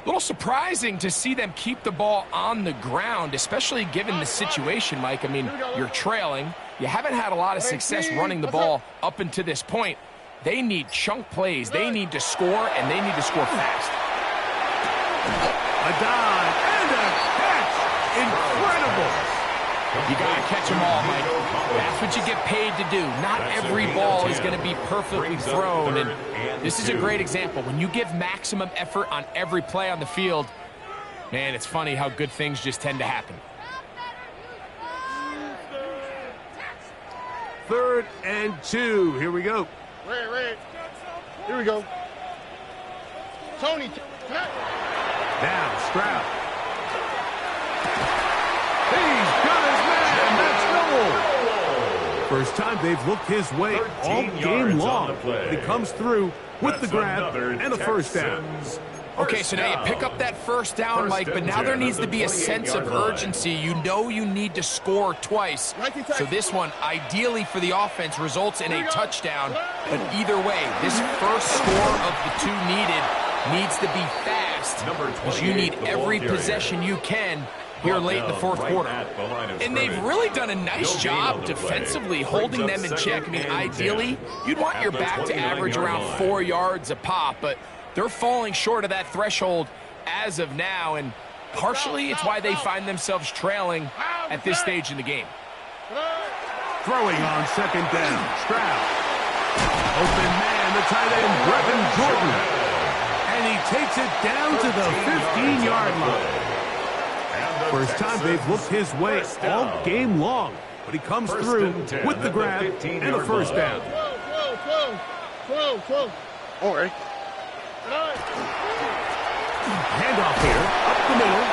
A little surprising to see them keep the ball on the ground, especially given the situation, Mike. I mean, you're trailing. You haven't had a lot of success running the ball up until this point. They need chunk plays. They need to score, and they need to score fast. A dive and a catch. Incredible. You got to catch them all, Mike. That's what you get paid to do. Not every ball is going to be perfectly thrown, and this is a great example. When you give maximum effort on every play on the field, man, it's funny how good things just tend to happen. 3rd and 2. Here we go. Red. Here we go. Tony. Now, Stroud. He's got his man. That's Noel. First time they've looked his way all game long. He comes through with the grab and a first down. Okay, so now you pick up that first down, Mike, but now there needs to be a sense of urgency. You know you need to score twice. So this one, ideally for the offense, results in a touchdown. But either way, this first score of the 2 needs to be fast, because you need every possession you can here late in the 4th quarter. And they've really done a nice job defensively holding them in check. I mean, ideally, you'd want your back to average around 4 yards a pop, but they're falling short of that threshold as of now, and partially it's why they find themselves trailing at this stage in the game. Throwing on 2nd down, Stroud. Open man, the tight end, Brevin Jordan. And he takes it down to the 15-yard line. First time they've looked his way all game long, but he comes through with the grab and a first down. All right. Handoff here, up the middle,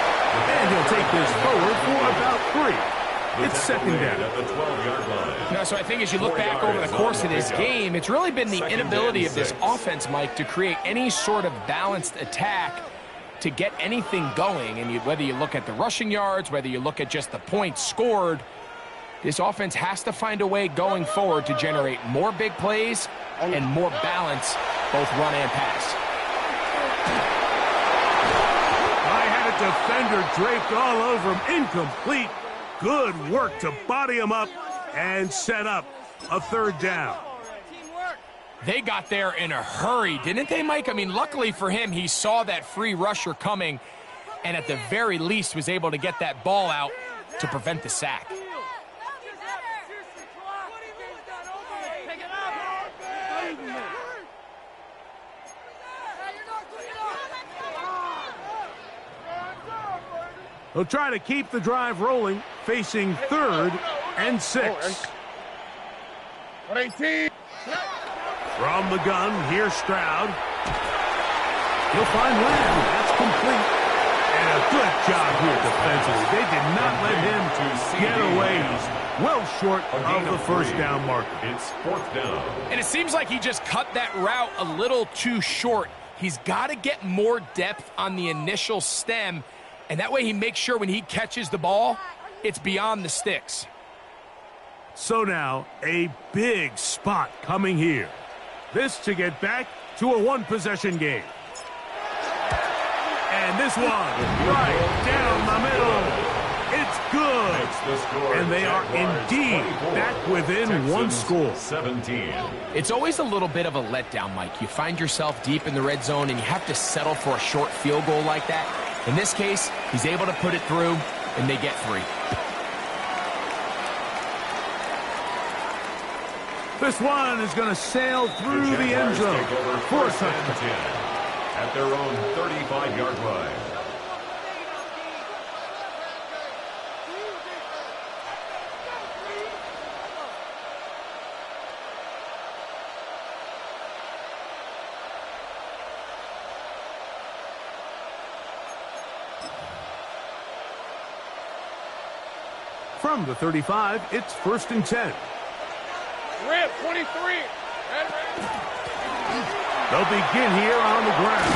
and he'll take this forward for about 3. It's second down. At the 12-yard line. So I think as you look back over the course of this game, it's really been the inability of this offense, Mike, to create any sort of balanced attack to get anything going. And whether you look at the rushing yards, whether you look at just the points scored, this offense has to find a way going forward to generate more big plays and more balance, both run and pass. I had a defender draped all over him. Incomplete. Good work to body him up and set up a third down. They got there in a hurry, didn't they, Mike? I mean, luckily for him, he saw that free rusher coming and at the very least was able to get that ball out to prevent the sack. They'll try to keep the drive rolling, facing 3rd and 6. 118. From the gun, here's Stroud. He'll find Lamb. That's complete. And a good job here defensively. They did not let him get away. Well short of the first down marker. It's 4th down. And it seems like he just cut that route a little too short. He's got to get more depth on the initial stem, and that way he makes sure when he catches the ball, it's beyond the sticks. So now, a big spot coming here. This to get back to a one-possession game. And this one, right down the middle. It's good. And they are indeed back within one score. 17. It's always a little bit of a letdown, Mike. You find yourself deep in the red zone, and you have to settle for a short field goal like that. In this case, he's able to put it through, and they get 3. This one is going to sail through the end zone for a touchdown. At their own 35-yard line. From the 35, it's 1st and 10. Rip, 23. They'll begin here on the ground.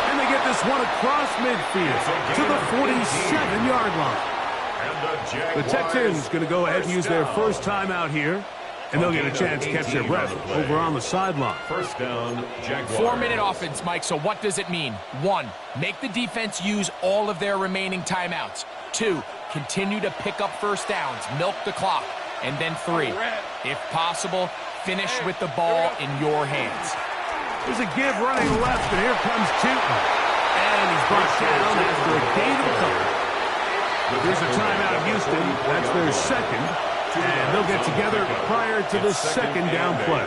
And they get this one across midfield to the 47-yard line. The Texans going to go ahead and use their first timeout here. And they'll get a chance to catch their breath over on the sideline. First down, Jaguars. 4-minute offense, Mike, so what does it mean? 1, make the defense use all of their remaining timeouts. 2, continue to pick up first downs, milk the clock. And then 3, if possible, finish with the ball in your hands. There's a give running left, and here comes Tootin. And he's brought down after a gain of a couple. There's a timeout, Houston. That's their second. And they'll get together prior to the second down play.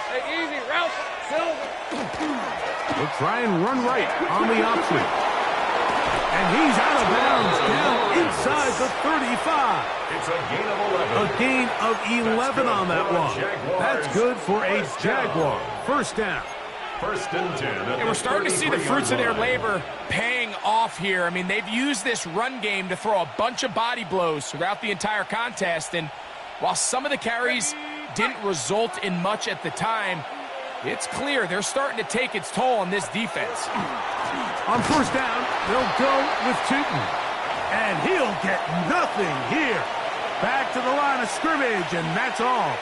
Hey, easy, Ralph. They'll try and run right on the option. And he's out of bounds down inside the 35. It's a gain of 11. A gain of 11 on that one. That's good for a Jaguar. First down. 1st and 10. And we're starting to see the fruits of their labor paying off here. I mean, they've used this run game to throw a bunch of body blows throughout the entire contest. And while some of the carries didn't result in much at the time, it's clear they're starting to take its toll on this defense. On first down, they'll go with Tootin. And he'll get nothing here. Back to the line of scrimmage, and that's all.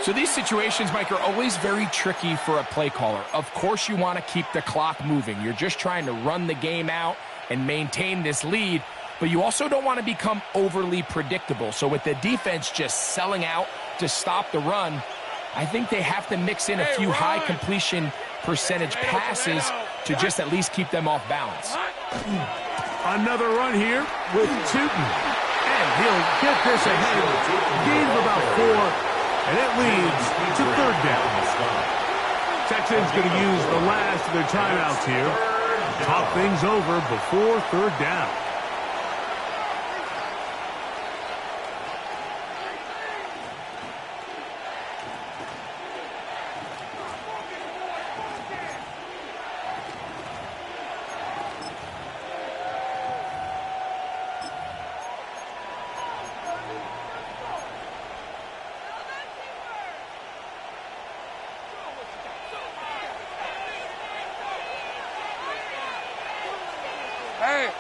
So these situations, Mike, are always very tricky for a play caller. Of course you want to keep the clock moving. You're just trying to run the game out and maintain this lead, but you also don't want to become overly predictable. So with the defense just selling out to stop the run, I think they have to mix in a few high completion percentage passes to just at least keep them off balance. Another run here with Tootin. And he'll get this ahead. Gain of about 4. And it leads to third down. Texans going to use the last of their timeouts here. Talk things over before third down.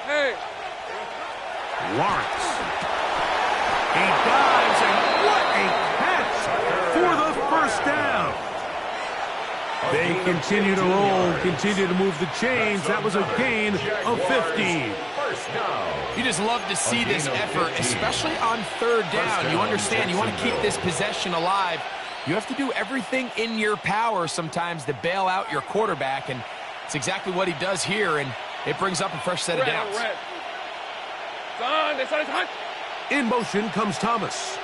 Hey. Lawrence. He dives, and what a catch for the first down. They continue to roll, continue to move the chains. That was a gain of 15. You just love to see this effort, especially on third down. You understand, you want to keep this possession alive. You have to do everything in your power sometimes to bail out your quarterback, and it's exactly what he does here, and it brings up a fresh set of downs. In motion comes Thomas.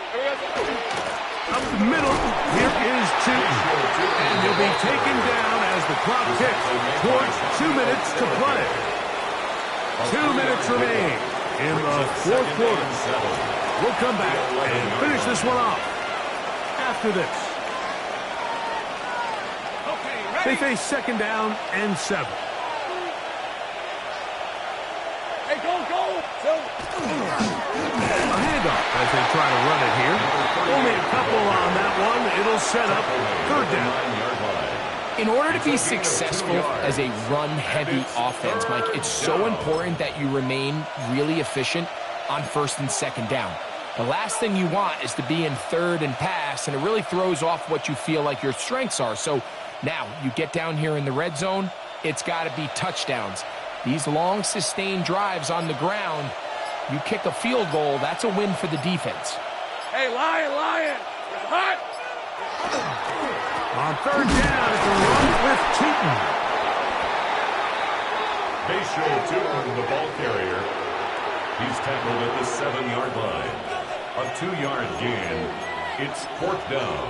Up the middle, here is Tootin. And he'll be taken down as the clock ticks towards 2 minutes to play. 2 minutes remain in the fourth quarter. We'll come back and finish this one off after this. They face second down and 7. Hey, go! A handoff as they try to run it here. Only a couple on that one. It'll set up third down. In order to be successful as a run-heavy offense, Mike, it's so important that you remain really efficient on first and second down. The last thing you want is to be in third and pass, and it really throws off what you feel like your strengths are. So now you get down here in the red zone, it's got to be touchdowns. These long, sustained drives on the ground, you kick a field goal, that's a win for the defense. Hey, Lion! It's hot! On third down, it's a run with Tootin. They show Tootin, the ball carrier. He's tackled at the 7-yard line. A 2-yard gain. It's fourth down.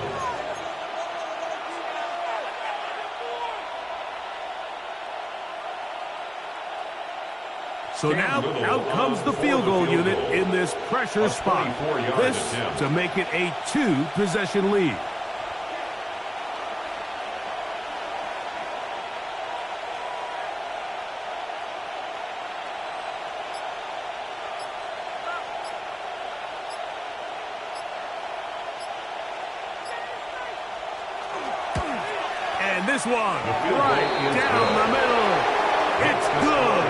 So now, out comes the field goal unit in this pressure spot. This to make it a 2-possession lead. And this one, right down the middle. It's good.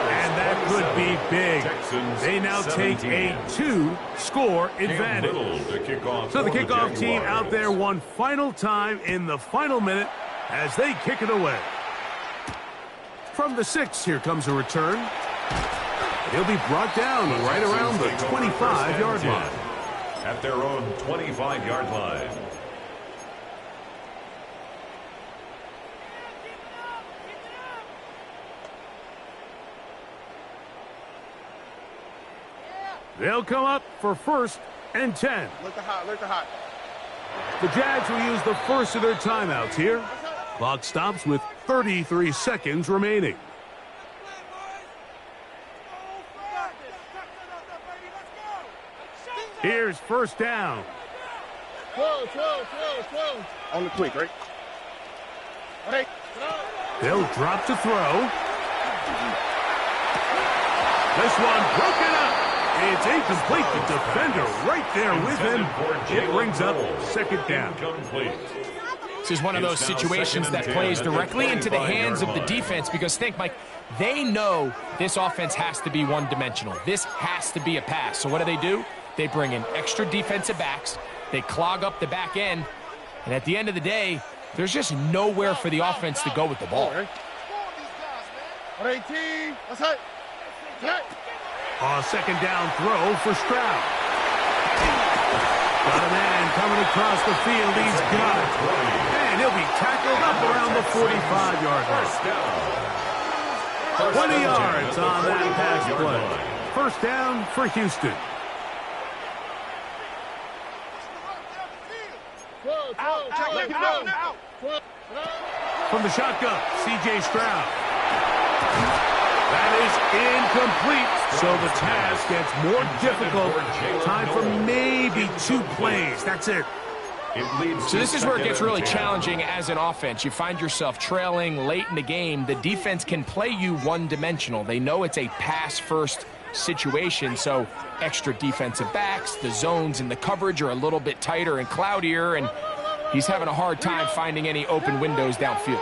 And that could be big. They now take a 2-score advantage. So the kickoff team out there one final time in the final minute as they kick it away. From the 6, here comes a return. He'll be brought down right around the 25-yard line. At their own 25-yard line. They'll come up for first and 10. Look the hot. The Jags will use the first of their timeouts here. Clock stops with 33 seconds remaining. Here's first down. On the quick, right? Hey. They'll drop to throw. This one broken up. It's incomplete. The defender right there with him. It brings up second down. This is one of those situations that plays directly into the hands of the defense because think, Mike, they know this offense has to be one-dimensional. This has to be a pass. So what do? They bring in extra defensive backs. They clog up the back end. And at the end of the day, there's just nowhere for the offense to go with the ball. 18. Let's hit. A second down throw for Stroud. Got a man coming across the field. He's got it. And he'll be tackled up around the 45-yard line. 20 yards on that pass play. First down for Houston. From the shotgun, C.J. Stroud. That is incomplete. So the task gets more difficult. Time for maybe 2 plays. That's it. So this is where it gets really challenging as an offense. You find yourself trailing late in the game. The defense can play you one-dimensional. They know it's a pass-first situation, so extra defensive backs, the zones and the coverage are a little bit tighter and cloudier, and he's having a hard time finding any open windows downfield.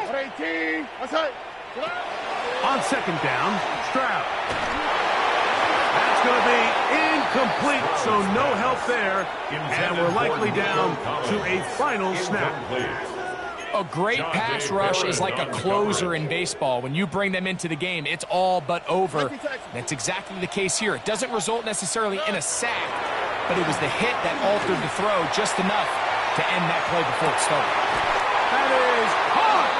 On second down, Stroud. That's going to be incomplete, so no help there, and we're likely down to a final snap. A great pass rush is like a closer in baseball. When you bring them into the game, it's all but over. That's exactly the case here. It doesn't result necessarily in a sack, but it was the hit that altered the throw just enough to end that play before it started. That is hard.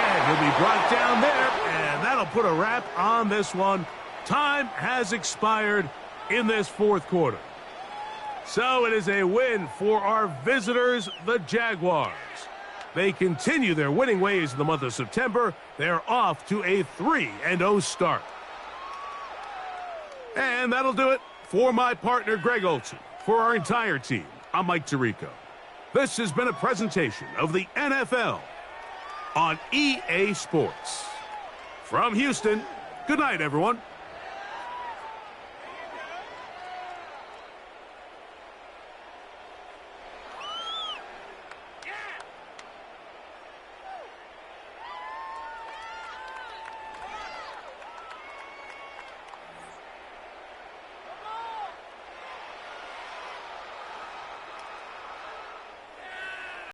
And he'll be brought down there, and that'll put a wrap on this one. Time has expired in this fourth quarter. So it is a win for our visitors, the Jaguars. They continue their winning ways in the month of September. They're off to a 3-0 start. And that'll do it for my partner, Greg Olson. For our entire team, I'm Mike Tirico. This has been a presentation of the NFL on EA Sports. From Houston, good night, everyone.